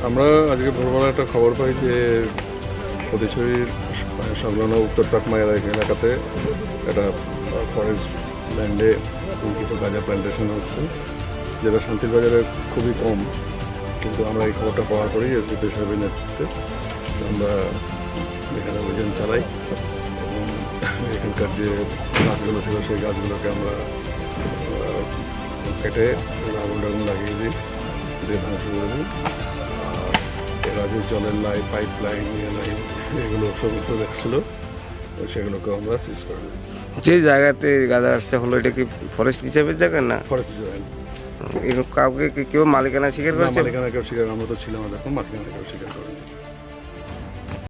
আমরা আজকে ভোরবেলা একটা খবর পাই যে ফটিকছড়ির সংলগ্ন উত্তর টাকমাইয়া এলাকাতে একটা ফরেস্ট ল্যান্ডে কিছু গাঁজা প্ল্যান্টেশন হচ্ছে, যেটা শান্তির বাজারে খুবই কম। কিন্তু আমরা এই খবরটা পাওয়ার পরেই এসডিপি সাহেবের নেতৃত্বে আমরা এখানে অভিযান চালাই এবং এখানকার যে গাছগুলো ছিল সেই গাছগুলোকে আমরা কেটে আগুন টাগুন লাগিয়ে দিই, দিয়ে ধ্বংস করে দিই। আর এর আগে জলের লাইন, পাইপ লাইন, লাইন এগুলো সমস্ত দেখছিল, সেগুলোকে আমরা সিজ করে দিই। যে জায়গাতে গাঁজা গাছটা হলো এটা কি ফরেস্ট রিজার্ভের জায়গা না? ফরেস্ট জয়েন কাউকে কেউ মালিকানা স্বীকার করেছে? মালিকানা কেউ স্বীকার, আমরা তো ছিলাম, দেখুন মালিকানা কেউ স্বীকার করেনি।